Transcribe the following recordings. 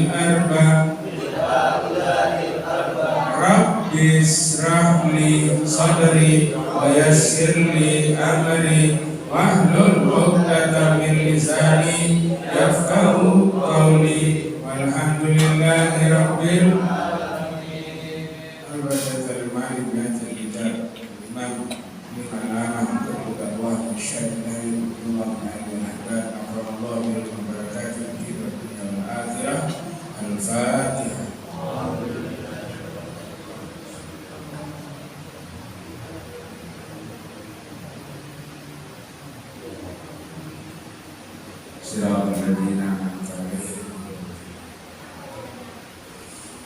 الأربع رب اشرح لي صدري ويسر لي أمري واحلل عقدة من لساني يفقهوا قولي والحمد لله رب العالمين. البركة المالك بيت الكتاب الإمام من العلامة محمد الله الشافعي الله عليه الأحباب أكرم الله بكم بركاته في الدنيا والآخرة. الفاتحة.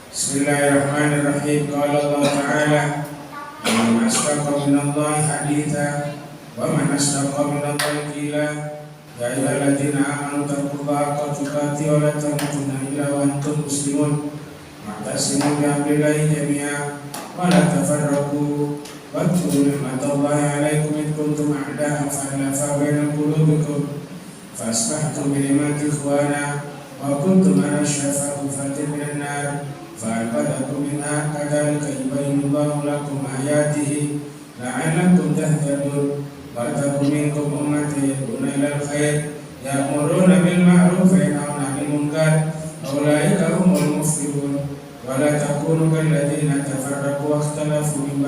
Bismillahirrahmanirrahim. Qala Allah Ta'ala wa man asdaqa minallahi haditha wa man asdaqa minallahi qila ya ayyuhalladzina amanu taqullaha haqqa tuqatih wa la tamutunna illa wa antum muslimun wa'tasimu bihablillahi jami'an wa la tafarraqu wadhkuru ni'matallahi 'alaikum id kuntum a'da'an fa'alafa baina qulubikum fasbahtum bi ni'mati ikhwana wa kuntum ala syafa hufatin minan nar fa'alqadakum minha kadzalika yubayyinullahu lakum ayatihi la'allakum tahtadun wa takum minkum ummatun yad'una ilal khair ya'muruna bil ma'ruf wa yanhauna 'anil munkar ulaika humul muflihun wa la takunu kal ladzina tafarraqu wa ikhtalafu min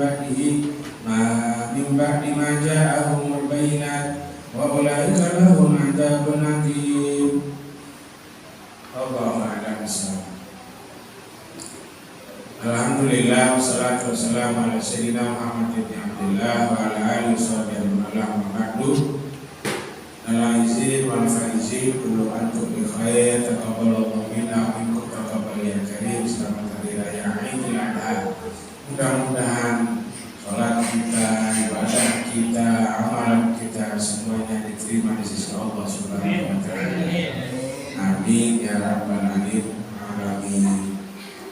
ba'di ma ja'ahumul bayyinat wa ulaika lahum 'adzabun 'adzim. Allahu a'lam bissawab. Alhamdulillah wassalatu wassalamu ala sayyidina Muhammad ibn Abdullah wa ala alihi washabihi wa ba'du. Al-aizin wal faizin kullu antum bi khair taqabbalallahu minna wa minkum taqabbal ya karim. Selamat hari raya Idul Adha. Mudah-mudahan salat kita, ibadah kita, amalan kita semuanya diterima di sisi Allah Subhanahu wa taala. Amin ya rabbal alamin.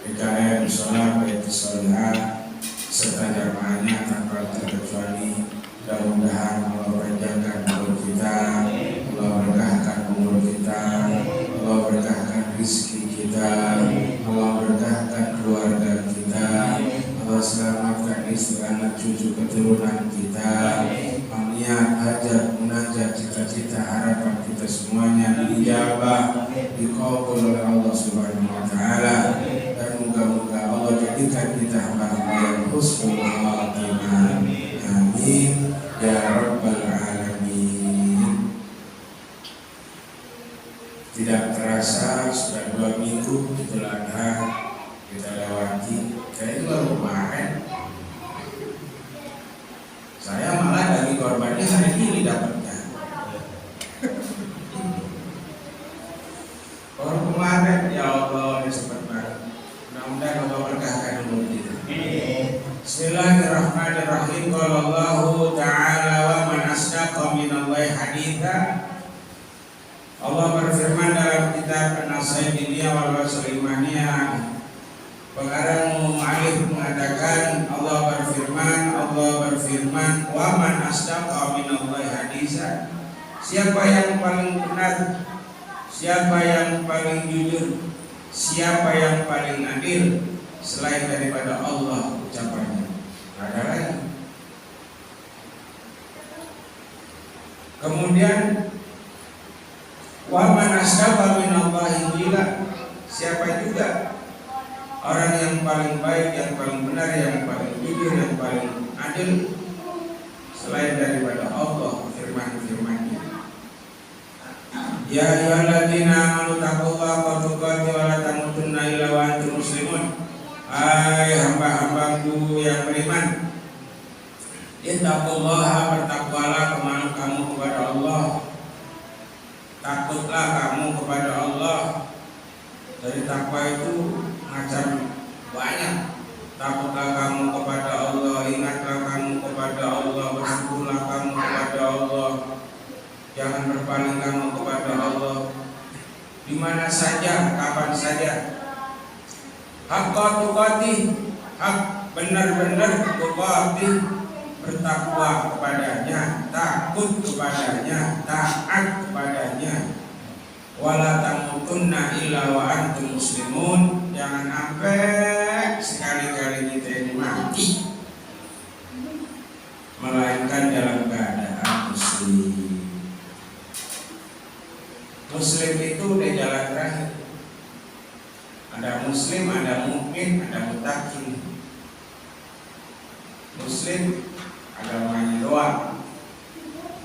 PKM sholat baik sholat serta jamaahnya tanpa terkecuali. Mudah-mudahan Allah berkahatkan umur kita, Allah berkahatkan umur kita, Allah berkahatkan rezeki kita, Allah berkahatkan keluarga kita, Allah selamatkan istri anak cucu keturunan kita. Niat, hajat, munajat, cita-cita, harapan kita semuanya diijabah, dikabul oleh Allah Subhanahu wa taala. Moga-moga Allah jadikan kita hamba-hamba yang husnul khatimah. Amin ya rabbal alamin. Tidak terasa sudah 2 minggu Idul Adha kita lewati. Kayaknya baru kemarin. Saya malah dari korbannya hari ini dapatnya. Baru kemarin ya Allah ini sempat banget. Mudah-mudahan Allah berkahkan umur kita. Bismillahirrahmanirrahim. Qala Allahu Ta'ala wa man asdaqa minallahi haditha. Allah berfirman dalam kitab An-Nasihat Diniyah wal Imaniyah. Pengarang mu'alif mengatakan Allah berfirman wa man asdaqa minallahi haditha. Siapa yang paling benar, siapa yang paling jujur, siapa yang paling adil selain daripada Allah ucapannya? Ada lagi. Kemudian wa man asdaqa minallahi qila. Siapa juga orang yang paling baik, yang paling benar, yang paling jujur, yang paling adil selain daripada Allah firman-firman-Nya. Ya ayyuhalladzina amanu taqullaha haqqa tuqatih wa la tamutunna illa wa antum muslimun. Hai hamba-hambaku yang beriman, ittaqullaha, bertakwalah kamu kepada Allah. Takutlah kamu kepada Allah. Dari takwa itu macam banyak. Takutlah kamu kepada Allah, ingatlah kamu kepada Allah, bersyukurlah kamu kepada Allah. Jangan berpaling kamu kepada Allah di mana saja, kapan saja. Haqqa tuqatih, hak benar-benar tuqatih, bertakwa kepadanya, takut kepadanya, taat kepadanya. wala tamutunna illa wa antum muslimun. Jangan sampai sekali-kali kita ini mati melainkan dalam keadaan muslim. Muslim itu udah jalan terakhir. Ada muslim, ada mukmin, ada muttaqin. Muslim agamanya doang.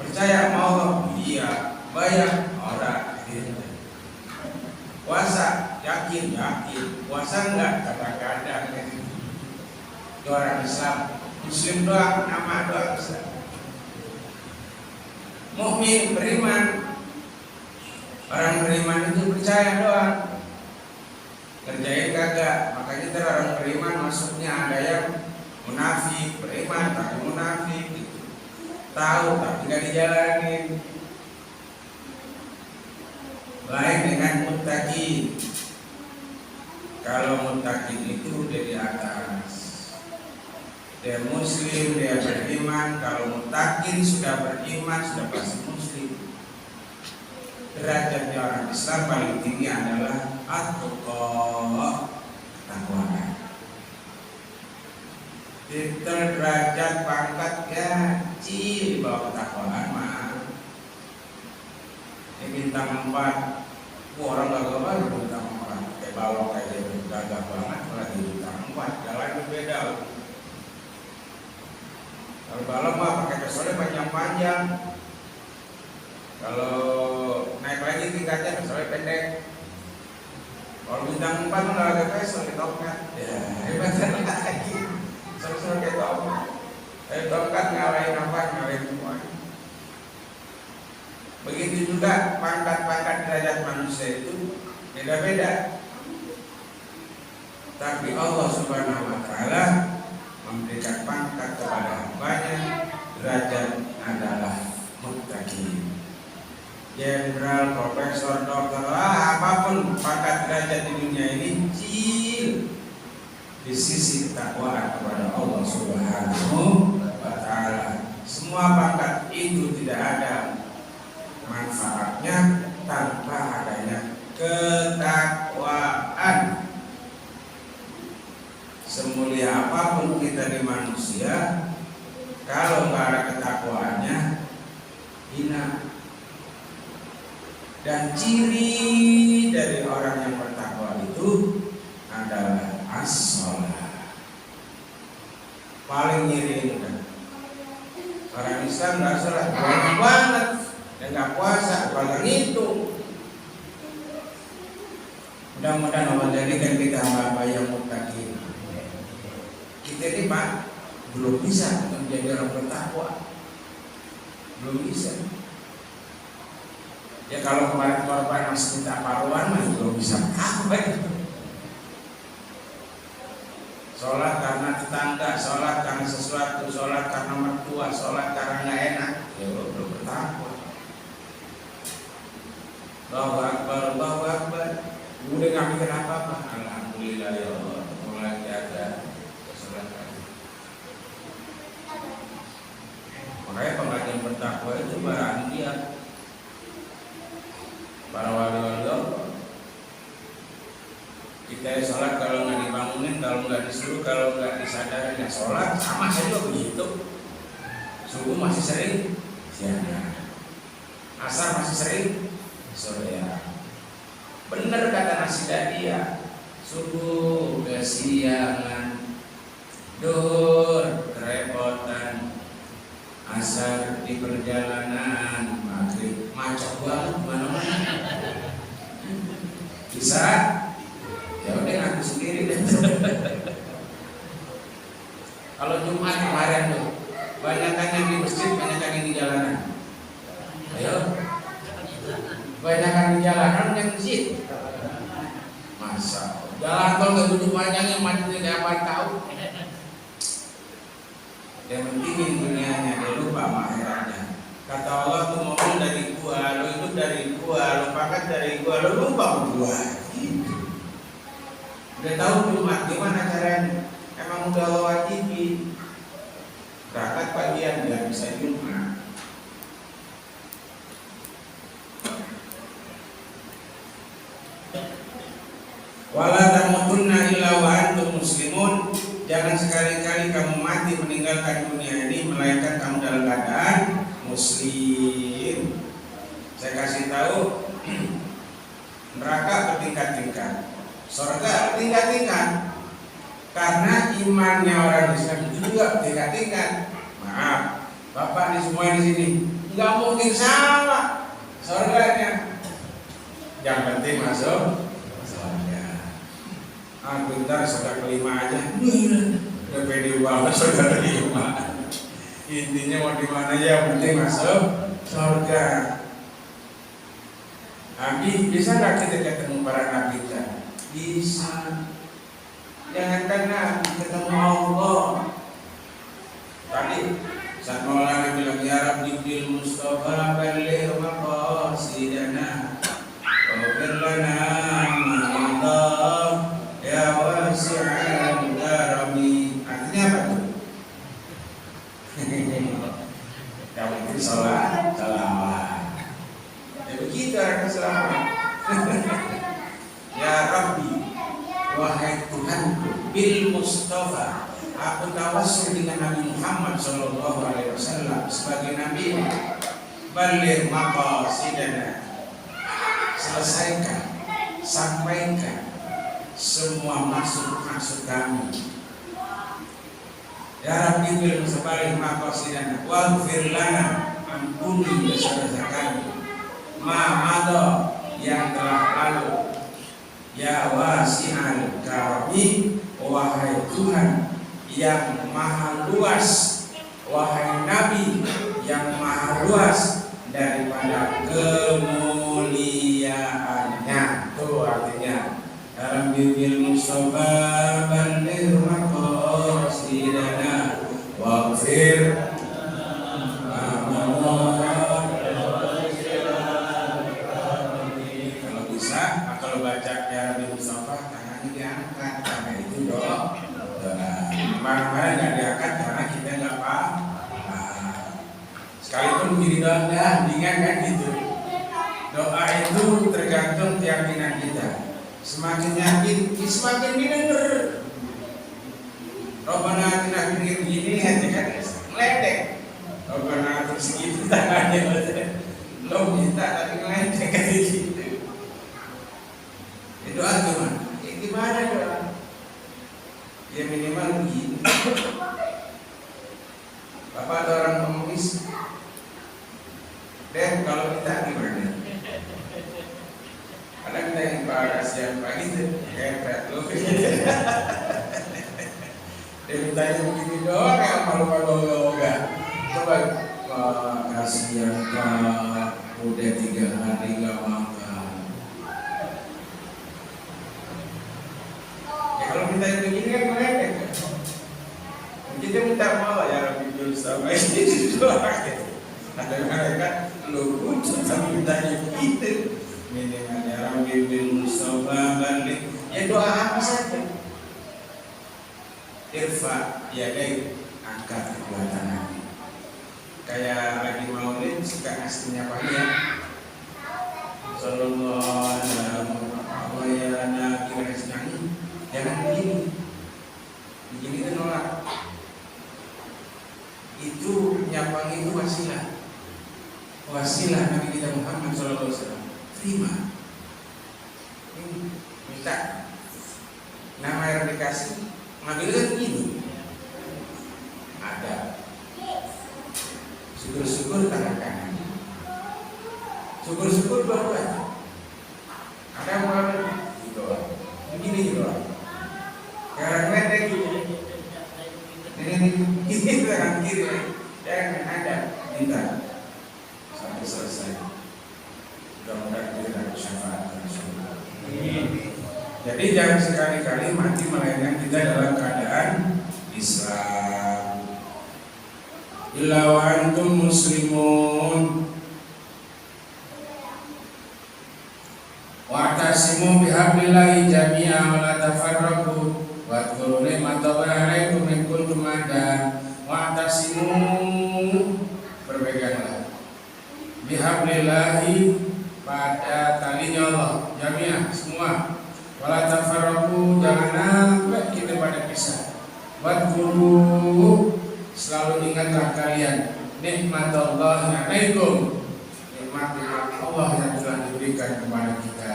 Percaya sama Allah? Iya. Bayar? Orang. Puasa? Yakin? Puasa enggak? Kadang-kadang. Itu orang Islam. Muslim doang, nama doang Islam. Mukmin, beriman. Orang beriman itu percaya doang, kerjain kagak. Makanya orang beriman masuknya ada yang munafik, beriman tapi munafik gitu. Tahu tapi nggak dijalanin. Lain dengan muttaqin. Kalau muttaqin itu dia di atas, dia muslim, dia beriman. Kalau muttaqin sudah beriman, sudah pasti muslim. Derajatnya orang Islam paling tinggi adalah at-tuqa, ketakwaan. Titel derajat pangkat kecil di bawah ketakwaan mah. Ini bintang 4, orang gagah banget bintang 4. Kayak bawah kayak gagah banget malah di bintang 4. Jalan berbeda. Kalau balap mah pakai pesolnya panjang-panjang. Kalau naik lagi tingkatnya soalnya pendek. Kalau bintang 4 nggak ada pesol di tongkat. Ya hebatnya lagi. Soal kayak tongkat. Tongkat ngalahin apa? Ngalahin semua. Begitu juga pangkat-pangkat derajat manusia itu beda-beda. Tapi Allah Subhanahu Wa Taala memberikan pangkat kepada hambanya. Derajat adalah muttaqin. Jenderal, profesor, dokter, apapun pangkat derajat di dunia ini kecil di sisi ketakwaan kepada Allah Subhanahu wa Ta'ala. Semua pangkat itu tidak ada manfaatnya tanpa adanya ketakwaan. Semulia apapun kita di manusia, kalau nggak ada ketakwaannya, hina. Dan ciri dari orang yang bertakwa itu adalah as-shalah. Paling nyiring kan. Orang Islam nggak sholat banget, dan nggak puasa, apalagi itu. Mudah-mudahan Allah jadikan kita hamba yang muttaqin. Kita ini Pak belum bisa menjadi orang bertakwa, belum bisa. Ya kalau kemarin korban masih minta paruan mah belum bisa apa itu. Sholat karena tetangga, sholat karena sesuatu, sholat karena mertua, sholat karena nggak enak, ya belum bertakwa. Allahu Akbar, Allahu Akbar. Udah nggak mikir apa-apa. Alhamdulillah ya Allah, mulai ada sholat lagi. Makanya pengajian bertakwa itu barang dia. Para wali-wali Allah, kita sholat kalau nggak dibangunin, kalau nggak disuruh, kalau nggak disadarin ya sholat sama saja begitu. Subuh masih sering siang, asar masih sering sore. Bener kata Nasi Dadia, subuh kesiangan, duhur kerepotan, asar di perjalanan, maghrib macet banget mana-mana. Bisa? Ya udah ngaku sendiri deh. Kalau Jumat kemarin tuh, banyakan yang di masjid, banyakan yang di jalanan. Ayo, banyakan di jalanan yang di masjid. Masa jalan tol nggak butuh panjang yang macet tidak apa tahu. Yang penting dunianya dia lupa sama akhiratnya. Kata Allah tuh ngomong dari gua, lo hidup dari gua, lo pangkat dari gua, lo lupa sama gua. Udah tahu Jumat gimana caranya? Emang udah Allah wajibi. Berangkat pagian biar bisa Jumat. Wala tamutunna illa wa antum muslimun. Jangan sekali-kali kamu mati meninggalkan dunia ini melainkan kamu dalam keadaan muslim. Saya kasih tahu, neraka bertingkat-tingkat, surga bertingkat-tingkat. Karena imannya orang Islam itu juga bertingkat-tingkat. Maaf, Bapak di semua di sini nggak mungkin sama surganya. Yang penting masuk surga. Bentar surga kelima aja. Udah pede banget surga kelima. Intinya mau di mana aja, yang penting masuk surga. Nabi, bisa nggak kita ketemu para nabi kita? Bisa. Jangankan nabi, ketemu Allah. Tadi saat Maulana bilang ya Rabbi bil Mustafa balligh maqasidana waghfir lana ma ya wasi'al karami. Artinya apa tuh? Yang penting selamat. Ya begitu artinya selamat. Ya Rabbi, wahai Tuhanku, bil Mustafa, aku tawassul dengan Nabi Muhammad sallallahu alaihi wasallam sebagai nabi. Balligh maqasidana, selesaikan, sampaikan semua maksud kami. Ya Rabbi bil Mustafa maqasidana waghfir lana, ampuni dosa-dosa kami. Ma'amado, yang telah lalu. Ya wasi'al karami, wahai Tuhan yang maha luas, wahai Nabi yang maha luas daripada kemuliaannya. Itu artinya dalam bil Mustafa balligh maqasidana waghfir. Kalau baca ya Nabi Mustafa, tangannya diangkat, karena itu doa. Kemarin-kemarin nggak diangkat karena kita nggak paham. Sekalipun begini doa, dengan kan gitu. Doa itu tergantung keyakinan kita. Semakin yakin, semakin didengar. Robbana atina fid dunya begini aja kan ngeledek. Robbana terus gitu tangannya, lo minta tapi ngeledek kayak gitu. Doa gimana? Ya gimana doa? Ya minimal begini. Bapak ada orang pengemis, dan kalau minta gimana? Ada kita yang kasihan Pak gitu, kayak lo. Dia mintanya begini doang, kayak malu-malu enggak. Coba kasihan Pak, udah 3 hari nggak makan. Kalau minta yang begini kan meledek kan? Kita minta malah ya Rabbi bil Mustafa itu doang. Ada mereka lo butuh tapi mintanya begitu. Minimal ya Rabbi bil Mustafa balligh. Ya doa apa saja. Irfa ya deh, angkat kedua tangan. Kayak lagi maulid suka ngasihnya Pak ya. Sallallahu alaihi wasallam. Jangan begini, begini itu nolak. Itu nyapang itu wasilah, wasilah Nabi kita Muhammad SAW. Terima, minta nama yang dikasih, ngambilnya begini. Ada syukur-syukur tangan kanan, syukur-syukur dua-duanya. Ada yang mengambil gitu, begini gitu. Karena ada gini, ini tangan kiri, jangan ada minta sampai selesai. Mudah-mudahan kita dapat syafaat. Jadi jangan sekali-kali mati melainkan kita dalam keadaan Islam. Illa wa antum muslimun. Wa'tasimu bihablillahi jami'an wa la tafarraqu. Wadhkuru ni'matallahi 'alaikum in kuntum ada. Wa'tasimu, berpeganglah bihablillahi pada talinya Allah, jami'ah semua. Wala tafarraqu, jangan sampai kita pada pisah. Wadkuru, selalu ingatlah kalian nikmatullahi alaikum, nikmat Allah yang telah diberikan kepada kita.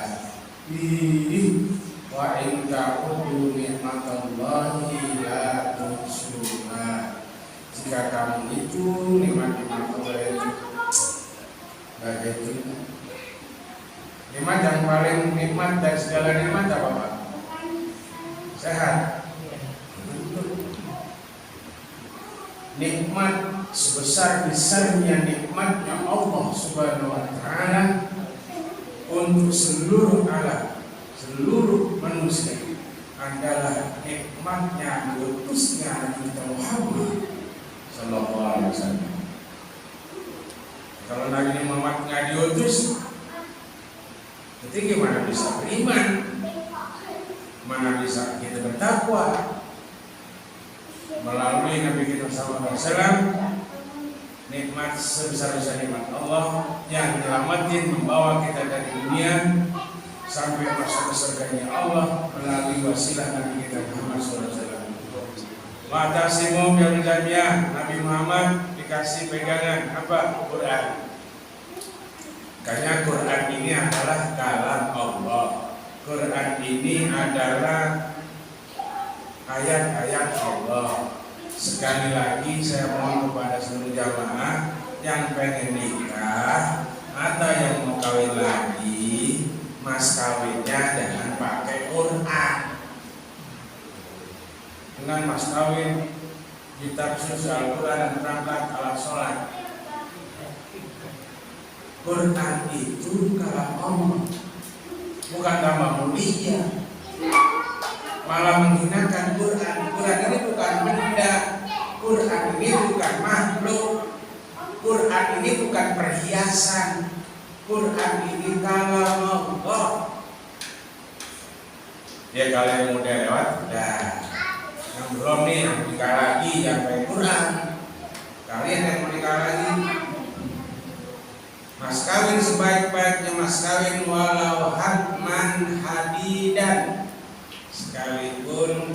Wa in ta'udu nikmatallahi la tuhsuha. Jika kamu itu nikmat-nikmat Allah itu bagai nikmat yang paling nikmat dari segala nikmat apa Pak? Sehat. Nikmat sebesar-besarnya nikmatnya Allah Subhanahu wa taala untuk seluruh alam, seluruh manusia adalah nikmatnya diutusnya Nabi kita Muhammad sallallahu alaihi wasallam. Kalau Nabi Muhammad nggak diutus, jadi gimana bisa beriman? Mana bisa kita bertakwa? Melalui Nabi kita sallallahu alaihi wasallam, nikmat sebesar-besar nikmat Allah yang menyelamatin, membawa kita dari dunia sampai masuk ke surganya Allah melalui wasilah Nabi kita Muhammad sallallahu alaihi wasallam. Wa'tasimu bihamdillah, Nabi Muhammad dikasih pegangan apa? Quran. Karena Quran ini adalah kalam Allah. Quran ini adalah ayat-ayat Allah. Sekali lagi saya mohon kepada seluruh jamaah yang pengen nikah atau yang mau kawin lagi, mas kawinnya jangan pakai Quran. Dengan mas kawin ditafsir Al-Quran dan berangkat alat sholat. Quran itu kalam Allah, bukan tambah mulia, malah menghinakan Quran. Quran ini bukan benda, Quran ini bukan makhluk, Quran ini bukan perhiasan, Quran ini kalam Allah. Ya kalau yang udah lewat, udah. Yang belum nih, yang nikah lagi, yang baik Quran. Kalian yang mau nikah lagi, mas kawin sebaik-baiknya mas kawin walau hatman hadidan, sekalipun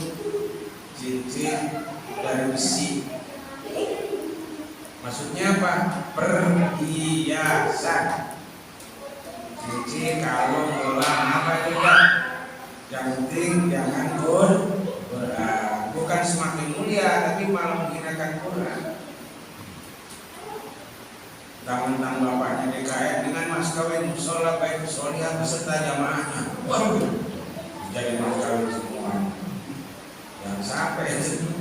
cincin dari besi. Maksudnya apa? Perhiasan. Cincin, kalung, gelang, apa juga. Yang penting jangan Quran. Bukan semakin mulia, tapi malah menghinakan Quran. Tentang bapaknya DKM dengan mas kawin musola baik solihah beserta jamaahnya. Waduh, jadi mas kawin semua. Yang sampai itu.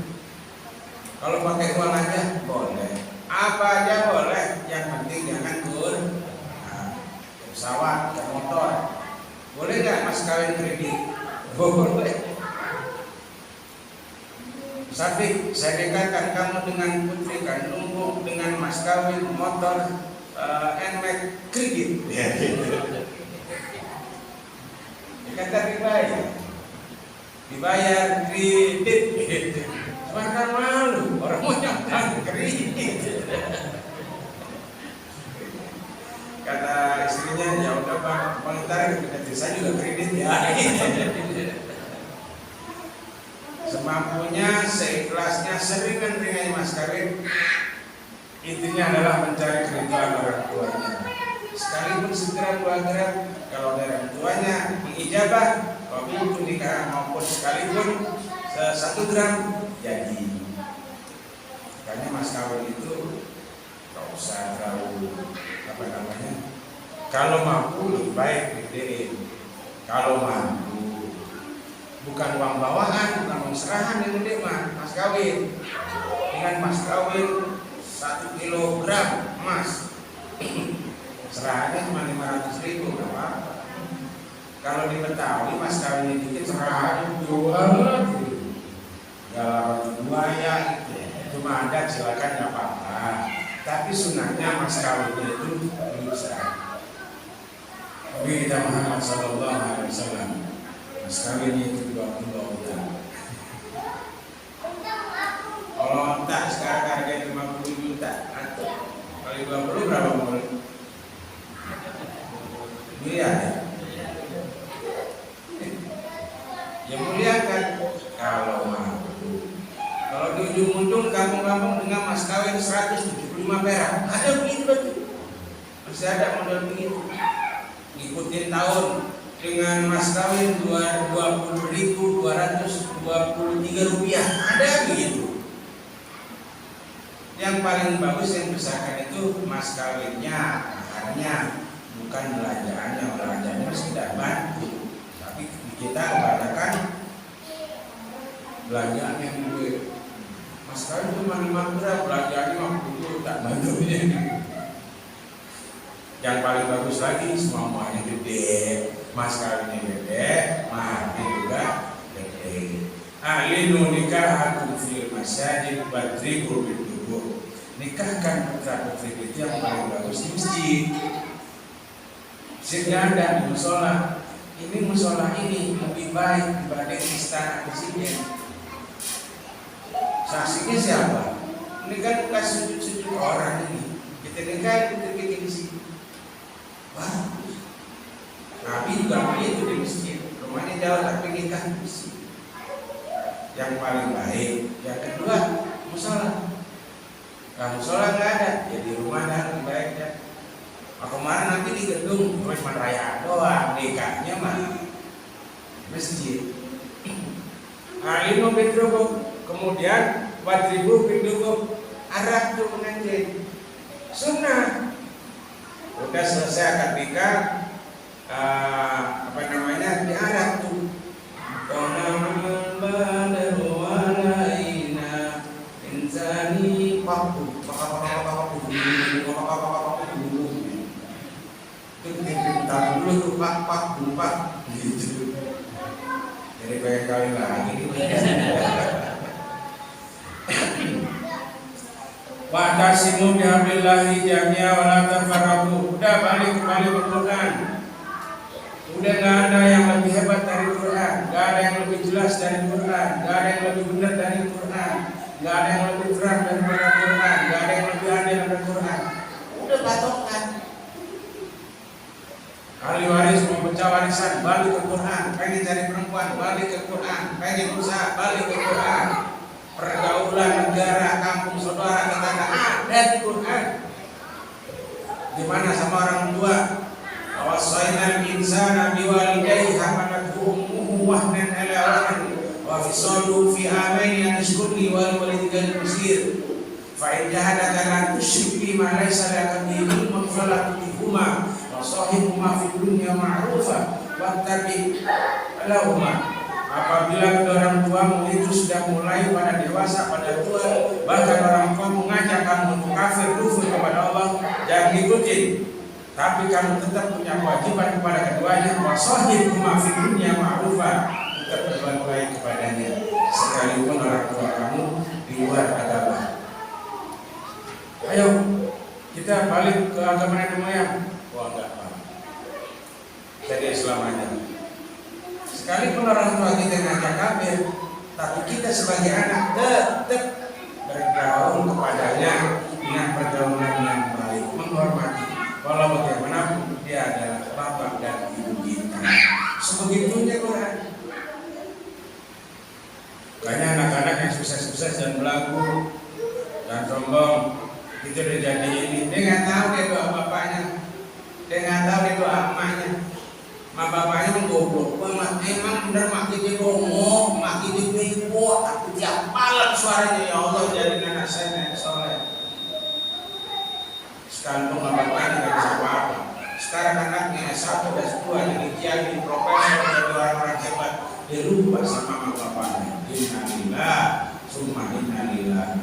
Kalau pakai uang aja boleh, apa aja boleh. Yang penting jangan pesawat, motor. Boleh nggak mas kawin kredit? Boleh. Safik, saya dekatkan kamu dengan putri kandungmu dengan mas kawin motor NMAX kredit. Dikata dibayar kredit. Maka malu orang mau nyampe kredit. Kata istrinya, ya udah Pak, pengantar saya juga kredit ya. Semampunya, seikhlasnya, seringan-ringannya mas kawin. Intinya adalah mencari keridhaan orang tuanya. Sekalipun segera 2 gram, kalau dari orang tuanya mengijabah, walaupun nikah maupun sekalipun 1 gram, jadi. Karena mas kawin itu gak usah terlalu kalau mampu lebih baik gedein. Kalau mampu, bukan uang bawaan, bukan uang serahan yang gede mas kawin. Dengan mas kawin 1 kilogram emas, serahannya cuma 500.000, gak apa-apa. Kalau di Betawi mas kawin dikit serahan jual, galau buaya cuma ada, silakan gak apa-apa. Tapi sunahnya mas kawinnya itu bisa. Nabi kita Muhammad sallallahu alaihi wasallam mas kawinnya itu 20 tahun. Kalau tak sekarang harganya 50 juta, atau kali 20 berapa mulai? Miliar ya? kalau mampu. Kalau di ujung-ujung kampung-kampung dengan mas kawin 175 perak, ada begitu betul. Masih ada model begitu. Ngikutin tahun dengan mas kawin 20.223 rupiah, ada begitu. Yang paling bagus yang besarkan itu mas kawinnya, maharnya, bukan belanjaannya. Belanjaannya sudah bantu, tapi kita kebanyakan belanjaan yang duit. Mas kawin cuma 5 gram, belanjaannya 50, tak bantu. Yang paling bagus lagi, semuanya gede, mas kawinnya gede, maharnya juga gede. Alinu nikah fil masjid badriku bidubu. Nikahkan putra putri itu yang paling bagus di masjid. Sehingga ada di musola. Ini musola ini lebih baik dibanding istana presiden. Saksinya siapa? Ini kan bukan sujud-sujud orang ini. Kita nikah kita di sini. Bagus. Nabi juga begitu di masjid. Rumahnya jauh tapi nikah di masjid. Yang paling baik. Yang kedua, musola. Nah, musola nggak ada, jadi rumah dah lebih baik ya. Kemarin nanti di gedung cuma raya doang, nikahnya mah masjid. Alimu bidrubu, kemudian wadribu bidrubu, arak tuh pengantin. Sunnah. Udah selesai akad nikah, diarak tuh. Dulu tuh pak gitu. Jadi pengen kawin lagi. Wa'tasimu bihablillahi jami'a wa la tafarraqu. Udah balik ke Quran. Udah gak ada yang lebih hebat dari Quran, gak ada yang lebih jelas dari Quran, gak ada yang lebih benar dari Quran, gak ada yang lebih terang daripada Quran, gak ada yang lebih adil dari Quran. Udah patokan. Ahli waris mau pecah warisan, balik ke Quran. Pengen cari perempuan, balik ke Quran. Pengen usaha, balik ke Quran. Pergaulan negara, kampung, saudara, tetangga, ada di Quran. Gimana sama orang tua? Wasainal insana biwalidayhi hamalatuhu ummuhu wahnan ala wahnin wa fisaluhu fi amaini an ishkur li wa liwalidayka al-masir. Fa in jahadaka la tusyrik bima laysa laka bihi ilmun fala tutihuma wa sahibhuma fid dunya ma'rufa wattabi' lahuma. Apabila kedua orang tuamu itu sudah mulai pada dewasa, pada tua, bahkan orang tua mengajak kamu untuk kafir, kufur kepada Allah, jangan ikutin. Tapi kamu tetap punya kewajiban kepada keduanya. Wasahibhuma fid dunya ma'rufa, tetap berbuat baik kepadanya, sekalipun orang tua kamu di luar agama. Ayo kita balik ke agama nenek moyang. Wah enggak apa. Jadi selamanya. Sekalipun orang tua kita ngajak kafir, tapi kita sebagai anak tetap bergaul kepadanya dengan pergaulan yang baik, menghormati. Walau bagaimanapun dia adalah bapak dan ibu kita. Sebegitunya Quran. Makanya anak-anak yang susah-susah dan belagu dan sombong itu udah jadi ini. Dia nggak tahu dia doa bapaknya, dia nggak tahu dia doa emaknya. Mak bapaknya menggoblok. Emang benar mak kita ngomong, mak kita bego, tapi tiap malam suaranya ya Allah jadi anak saya yang soleh. Sekarang bapaknya nggak bisa apa-apa. Sekarang anaknya S1, S2, jadi kiai, profesor, jadi orang-orang hebat. Dia lupa sama mak bapaknya. Innalillah, summa innalillah.